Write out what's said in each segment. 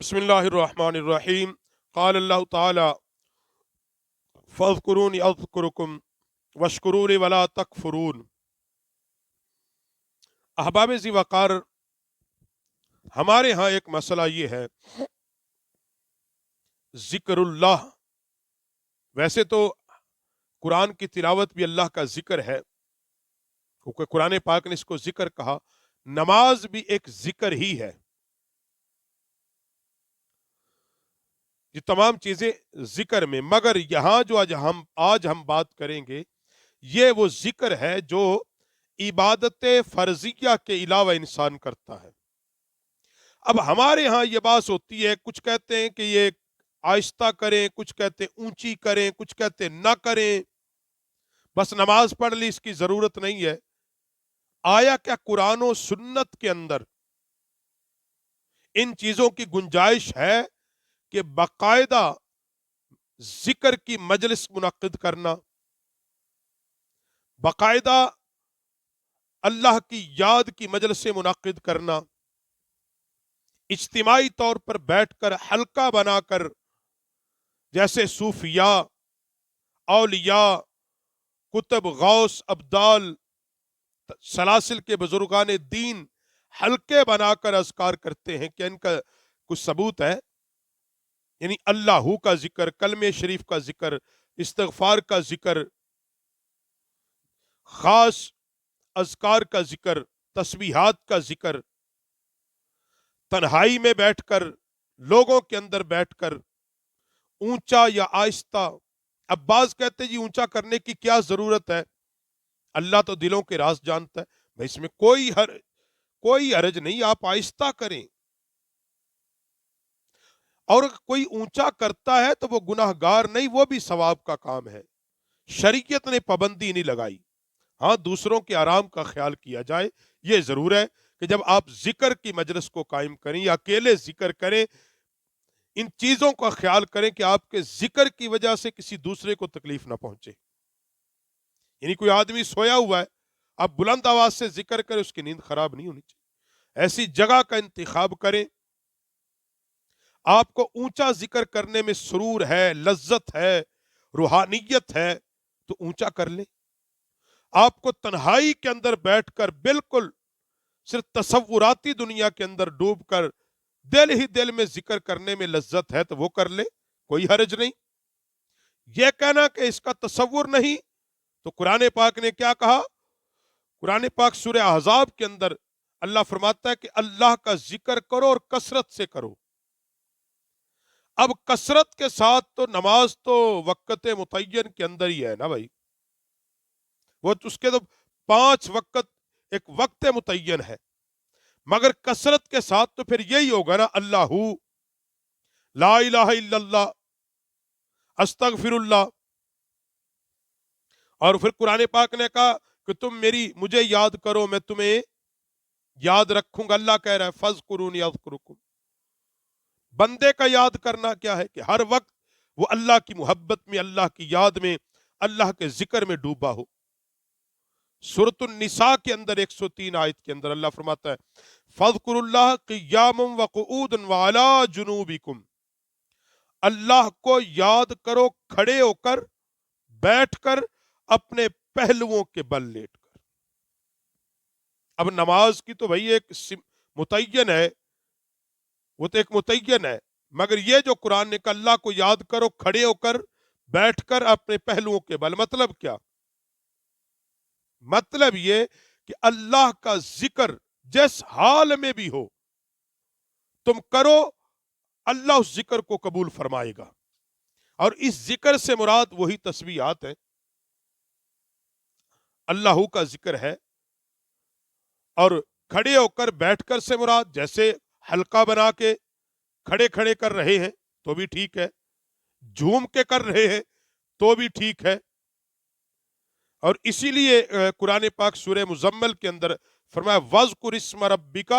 بسم اللہ الرحمن الرحیم قال اللہ تعالی فاذکرونی اذکرکم واشکرونی ولا تکفرون۔ احباب ذی وقار، ہمارے ہاں ایک مسئلہ یہ ہے، ذکر اللہ۔ ویسے تو قرآن کی تلاوت بھی اللہ کا ذکر ہے، کیونکہ قرآن پاک نے اس کو ذکر کہا۔ نماز بھی ایک ذکر ہی ہے۔ یہ تمام چیزیں ذکر میں، مگر یہاں جو آج ہم بات کریں گے، یہ وہ ذکر ہے جو عبادت فرضیہ کے علاوہ انسان کرتا ہے۔ اب ہمارے ہاں یہ بات ہوتی ہے، کچھ کہتے ہیں کہ یہ آہستہ کریں، کچھ کہتے ہیں اونچی کریں، کچھ کہتے ہیں نہ کریں، بس نماز پڑھ لی، اس کی ضرورت نہیں ہے۔ آیا کیا قرآن و سنت کے اندر ان چیزوں کی گنجائش ہے کہ باقاعدہ ذکر کی مجلس منعقد کرنا، باقاعدہ اللہ کی یاد کی مجلسیں منعقد کرنا، اجتماعی طور پر بیٹھ کر حلقہ بنا کر، جیسے صوفیاء، اولیاء، کتب، غوث، ابدال، سلاسل کے بزرگان دین حلقے بنا کر اذکار کرتے ہیں؟ کہ ان کا کچھ ثبوت ہے؟ یعنی اللہ کا ذکر، کلمہ شریف کا ذکر، استغفار کا ذکر، خاص اذکار کا ذکر، تسبیحات کا ذکر، تنہائی میں بیٹھ کر، لوگوں کے اندر بیٹھ کر، اونچا یا آہستہ۔ اب بعض کہتے جی اونچا کرنے کی کیا ضرورت ہے، اللہ تو دلوں کے راز جانتا ہے۔ بھائی اس میں کوئی حرج نہیں، آپ آہستہ کریں۔ اور کوئی اونچا کرتا ہے تو وہ گناہ گار نہیں، وہ بھی ثواب کا کام ہے۔ شریعت نے پابندی نہیں لگائی۔ ہاں، دوسروں کے آرام کا خیال کیا جائے، یہ ضرور ہے کہ جب آپ ذکر کی مجلس کو قائم کریں یا اکیلے ذکر کریں، ان چیزوں کا خیال کریں کہ آپ کے ذکر کی وجہ سے کسی دوسرے کو تکلیف نہ پہنچے۔ یعنی کوئی آدمی سویا ہوا ہے، آپ بلند آواز سے ذکر کریں، اس کی نیند خراب نہیں ہونی چاہیے۔ ایسی جگہ کا انتخاب کریں۔ آپ کو اونچا ذکر کرنے میں سرور ہے، لذت ہے، روحانیت ہے، تو اونچا کر لیں۔ آپ کو تنہائی کے اندر بیٹھ کر بالکل صرف تصوراتی دنیا کے اندر ڈوب کر دل ہی دل میں ذکر کرنے میں لذت ہے تو وہ کر لیں، کوئی حرج نہیں۔ یہ کہنا کہ اس کا تصور نہیں، تو قرآن پاک نے کیا کہا؟ قرآن پاک سورہ احزاب کے اندر اللہ فرماتا ہے کہ اللہ کا ذکر کرو اور کثرت سے کرو۔ اب کثرت کے ساتھ تو نماز تو وقت متعین کے اندر ہی ہے نا بھائی، وہ اس کے تو 5 وقت ایک وقت متعین ہے، مگر کثرت کے ساتھ تو پھر یہی ہوگا نا، اللہ، لا الہ الا اللہ، استغفر اللہ۔ اور پھر قرآن پاک نے کہا کہ تم مجھے یاد کرو، میں تمہیں یاد رکھوں گا۔ اللہ کہہ رہا ہے فاذکرونی اذکرکم۔ بندے کا یاد کرنا کیا ہے کہ ہر وقت وہ اللہ کی محبت میں، اللہ کی یاد میں، اللہ کے ذکر میں ڈوبا ہو۔ سورۃ النساء کے اندر 103 آیت کے اندر اللہ فرماتا ہے فاذکروا اللہ قیاما وقعودا وعلی جنوبکم۔ اللہ کو یاد کرو کھڑے ہو کر، بیٹھ کر، اپنے پہلوؤں کے بل لیٹ کر۔ اب نماز کی تو بھائی ایک متعین ہے، وہ تو ایک متعین ہے، مگر یہ جو قرآن نے کہا اللہ کو یاد کرو کھڑے ہو کر، بیٹھ کر، اپنے پہلوؤں کے بل، مطلب کیا؟ مطلب یہ کہ اللہ کا ذکر جس حال میں بھی ہو تم کرو، اللہ اس ذکر کو قبول فرمائے گا۔ اور اس ذکر سے مراد وہی تسبیحات ہیں، اللہ کا ذکر ہے۔ اور کھڑے ہو کر، بیٹھ کر سے مراد جیسے حلقہ بنا کے کھڑے کھڑے کر رہے ہیں تو بھی ٹھیک ہے، جھوم کے کر رہے ہیں تو بھی ٹھیک ہے۔ اور اسی لیے قرآن پاک سورہ مزمل کے اندر فرمایا وَاذْكُرِ اسْمَ رَبِّكَ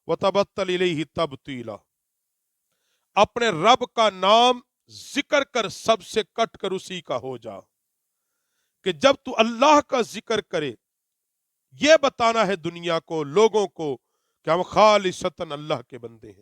وَتَبَتَّلْ إِلَيْهِ تَبْتِيلًا۔ اپنے رب کا نام ذکر کر، سب سے کٹ کر اسی کا ہو جا۔ کہ جب تو اللہ کا ذکر کرے، یہ بتانا ہے دنیا کو، لوگوں کو، کہ ہم خالصتاً اللہ کے بندے ہیں،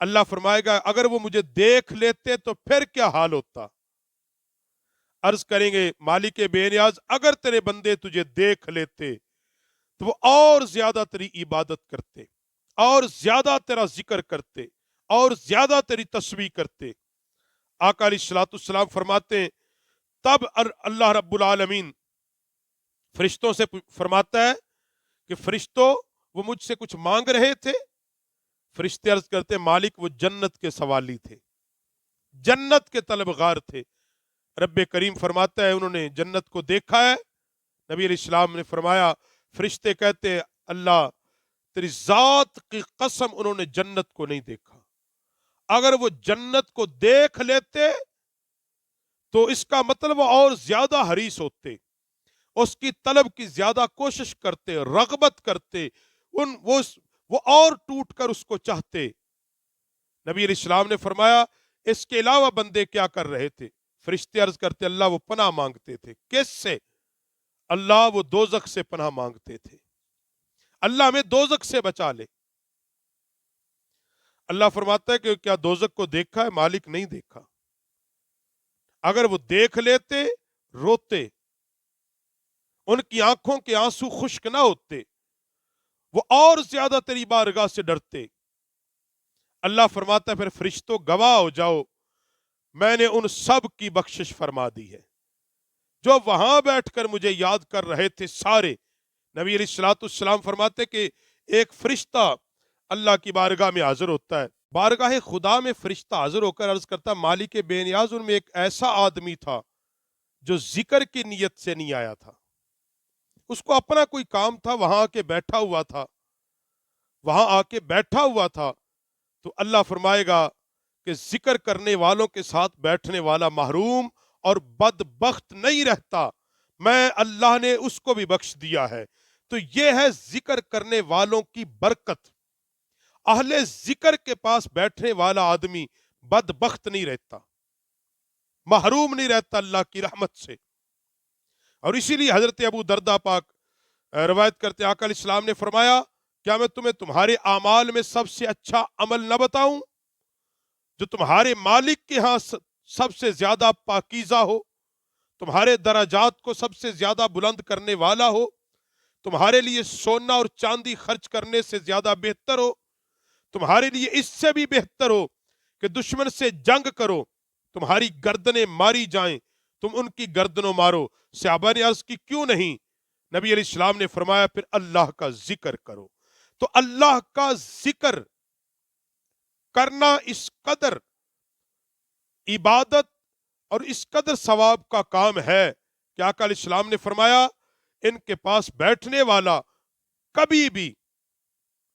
اللہ فرمائے گا اگر وہ مجھے دیکھ لیتے تو پھر کیا حال ہوتا؟ عرض کریں گے مالک بے نیاز اگر تیرے بندے تجھے دیکھ لیتے تو وہ اور زیادہ تیری عبادت کرتے، اور زیادہ تیرا ذکر کرتے، اور زیادہ تیری تسبیح کرتے۔ آقا علیہ الصلوۃ والسلام فرماتے ہیں تب اللہ رب العالمین فرشتوں سے فرماتا ہے کہ فرشتوں وہ مجھ سے کچھ مانگ رہے تھے؟ فرشتے عرض کرتے مالک وہ جنت کے سوالی تھے، جنت کے طلبگار تھے۔ رب کریم فرماتا ہے انہوں نے جنت کو دیکھا ہے؟ نبی علیہ السلام نے فرمایا فرشتے کہتے ہیں اللہ تیری ذات کی قسم انہوں نے جنت کو نہیں دیکھا، اگر وہ جنت کو دیکھ لیتے تو اس کا مطلب وہ اور زیادہ حریص ہوتے، اس کی طلب کی زیادہ کوشش کرتے، رغبت کرتے، وہ اور ٹوٹ کر اس کو چاہتے۔ نبی علیہ السلام نے فرمایا اس کے علاوہ بندے کیا کر رہے تھے؟ فرشتے عرض کرتے اللہ وہ پناہ مانگتے تھے۔ کس سے؟ اللہ وہ دوزخ سے پناہ مانگتے تھے، اللہ ہمیں دوزخ سے بچا لے۔ اللہ فرماتا ہے کہ کیا دوزخ کو دیکھا ہے؟ مالک نہیں دیکھا، اگر وہ دیکھ لیتے روتے، ان کی آنکھوں کے آنسو خشک نہ ہوتے، وہ اور زیادہ تیری بارگاہ سے ڈرتے۔ اللہ فرماتا ہے پھر فرشتوں گواہ ہو جاؤ میں نے ان سب کی بخشش فرما دی ہے جو وہاں بیٹھ کر مجھے یاد کر رہے تھے سارے۔ نبی علیہ الصلوۃ والسلام فرماتے کہ ایک فرشتہ اللہ کی بارگاہ میں حاضر ہوتا ہے، بارگاہ خدا میں فرشتہ حاضر ہو کر عرض کرتا مالک بے نیاز ان میں ایک ایسا آدمی تھا جو ذکر کی نیت سے نہیں آیا تھا، اس کو اپنا کوئی کام تھا، وہاں آ کے بیٹھا ہوا تھا، وہاں آ کے بیٹھا ہوا تھا۔ تو اللہ فرمائے گا کہ ذکر کرنے والوں کے ساتھ بیٹھنے والا محروم اور بدبخت نہیں رہتا، میں اللہ نے اس کو بھی بخش دیا ہے۔ تو یہ ہے ذکر کرنے والوں کی برکت۔ اہل ذکر کے پاس بیٹھنے والا آدمی بدبخت نہیں رہتا، محروم نہیں رہتا اللہ کی رحمت سے۔ اور اسی لیے حضرت ابو درداء پاک روایت کرتے آقا علیہ السلام نے فرمایا کیا میں تمہیں تمہارے اعمال میں سب سے اچھا عمل نہ بتاؤں جو تمہارے مالک کے ہاں سب سے زیادہ پاکیزہ ہو، تمہارے درجات کو سب سے زیادہ بلند کرنے والا ہو، تمہارے لیے سونا اور چاندی خرچ کرنے سے زیادہ بہتر ہو، تمہارے لیے اس سے بھی بہتر ہو کہ دشمن سے جنگ کرو، تمہاری گردنیں ماری جائیں، تم ان کی گردنوں مارو۔ صحابہ نے عرض کی کیوں نہیں؟ نبی علیہ السلام نے فرمایا پھر اللہ کا ذکر کرو۔ تو اللہ کا ذکر کرنا اس قدر عبادت اور اس قدر ثواب کا کام ہے کہ آقا علیہ السلام نے فرمایا ان کے پاس بیٹھنے والا کبھی بھی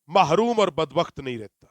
محروم اور بدبخت نہیں رہتا۔